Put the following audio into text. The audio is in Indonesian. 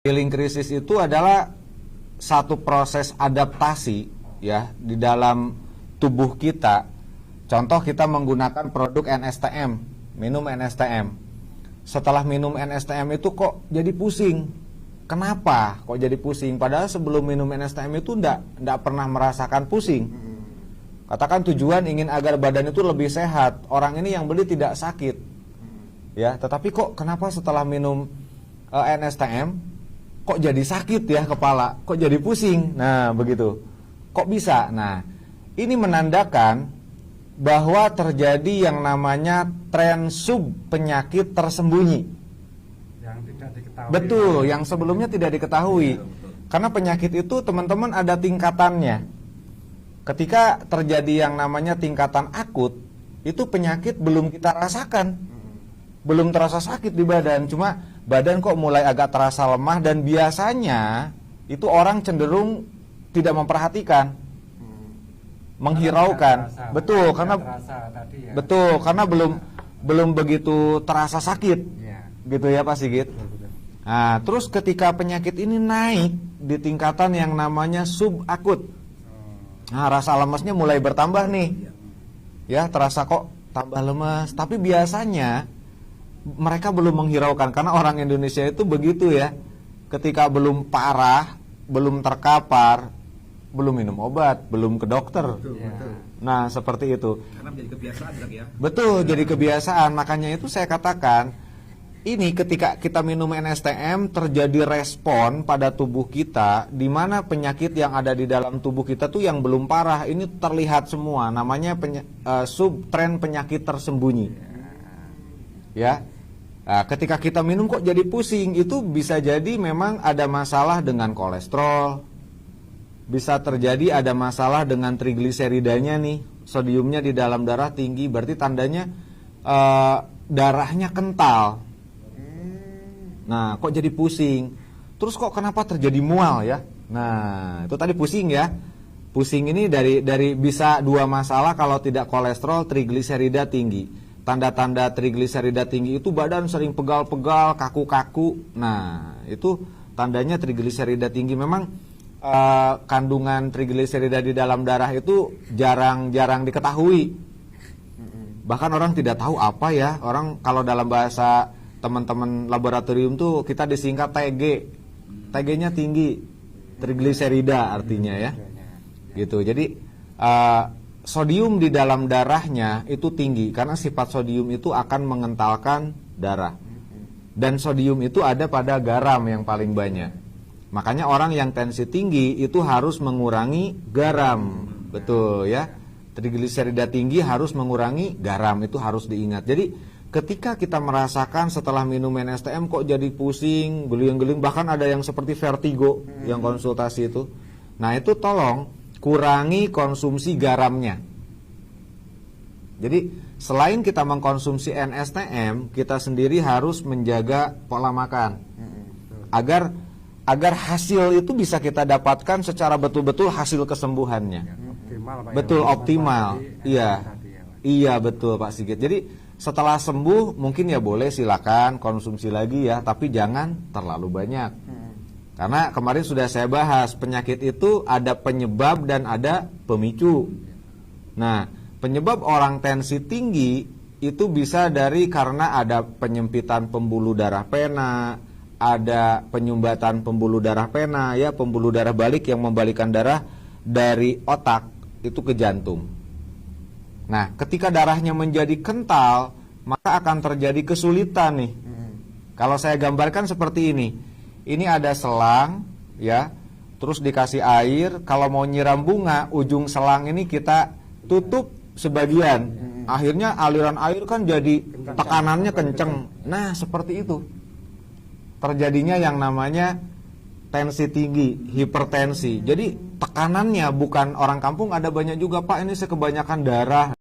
Healing krisis itu adalah satu proses adaptasi ya di dalam tubuh kita. Contoh kita menggunakan produk NSTM, minum NSTM. Setelah minum NSTM itu kok jadi pusing. Kenapa kok jadi pusing? Padahal sebelum minum NSTM itu enggak pernah merasakan pusing. Katakan tujuan ingin agar badan itu lebih sehat. Orang ini yang beli tidak sakit. Ya, tetapi kok kenapa setelah minum NSTM kok jadi sakit ya kepala, kok jadi pusing. Nah, begitu. Kok bisa? Nah, ini menandakan bahwa terjadi yang namanya tren sub penyakit tersembunyi. Yang tidak diketahui. Betul, yang sebelumnya tidak diketahui. Karena penyakit itu teman-teman ada tingkatannya. Ketika terjadi yang namanya tingkatan akut, itu penyakit belum kita rasakan. Belum terasa sakit di badan, cuma badan kok mulai agak terasa lemah dan biasanya itu orang cenderung tidak memperhatikan. Menghiraukan. Betul, karena tadi ya. betul, karena belum begitu terasa sakit. Ya. Gitu ya Pak Sigit. Nah, terus ketika penyakit ini naik di tingkatan yang namanya subakut. Nah, rasa lemesnya mulai bertambah nih. Ya, terasa kok tambah lemes, tapi biasanya mereka belum menghiraukan karena orang Indonesia itu begitu ya. Ketika belum parah, belum terkapar, belum minum obat, belum ke dokter. Betul. Nah, seperti itu. Karena menjadi kebiasaan ya. Betul, jadi kebiasaan. Makanya itu saya katakan, ini ketika kita minum NSTM terjadi respon pada tubuh kita, di mana penyakit yang ada di dalam tubuh kita tuh yang belum parah, ini terlihat semua. Namanya subtren penyakit tersembunyi. Ya. Nah, ketika kita minum kok jadi pusing, itu bisa jadi memang ada masalah dengan kolesterol. Bisa terjadi ada masalah dengan trigliseridanya nih, sodiumnya di dalam darah tinggi, berarti tandanya darahnya kental. Nah, kok jadi pusing? Terus kok kenapa terjadi mual ya? Nah, itu tadi pusing ya. Pusing ini dari bisa dua masalah kalau tidak kolesterol, trigliserida tinggi. Tanda-tanda trigliserida tinggi itu badan sering pegal-pegal, kaku-kaku. Nah, itu tandanya trigliserida tinggi. Memang kandungan trigliserida di dalam darah itu jarang diketahui. Bahkan orang tidak tahu apa ya. Orang kalau dalam bahasa teman-teman laboratorium tuh kita disingkat TG. TG-nya tinggi, trigliserida artinya ya. Gitu. Jadi sodium di dalam darahnya itu tinggi karena sifat sodium itu akan mengentalkan darah. Dan sodium itu ada pada garam yang paling banyak. Makanya orang yang tensi tinggi itu harus mengurangi garam. Betul ya. Trigliserida tinggi harus mengurangi garam, itu harus diingat. Jadi ketika kita merasakan setelah minum NSTM kok jadi pusing, geling-geling, bahkan ada yang seperti vertigo yang konsultasi itu. Nah, itu tolong kurangi konsumsi garamnya. Jadi selain kita mengkonsumsi NSTM, kita sendiri harus menjaga pola makan. Agar hasil itu bisa kita dapatkan secara betul-betul hasil kesembuhannya. Optimal, Pak, betul, ya. optimal. Iya. Iya, betul Pak Sigit. Jadi setelah sembuh mungkin ya boleh silakan konsumsi lagi ya, tapi jangan terlalu banyak. Karena kemarin sudah saya bahas, penyakit itu ada penyebab dan ada pemicu. Nah, penyebab orang tensi tinggi itu bisa dari karena ada penyempitan pembuluh darah pena, ada penyumbatan pembuluh darah pena ya, pembuluh darah balik yang membalikkan darah dari otak itu ke jantung. Nah, ketika darahnya menjadi kental, maka akan terjadi kesulitan nih. Kalau saya gambarkan seperti ini. Ini ada selang, ya, terus dikasih air. Kalau mau nyiram bunga, ujung selang ini kita tutup sebagian. Akhirnya aliran air kan jadi tekanannya kenceng. Nah, seperti itu. Terjadinya yang namanya tensi tinggi, hipertensi. Jadi tekanannya bukan orang kampung ada banyak juga, Pak, ini saya kebanyakan darah.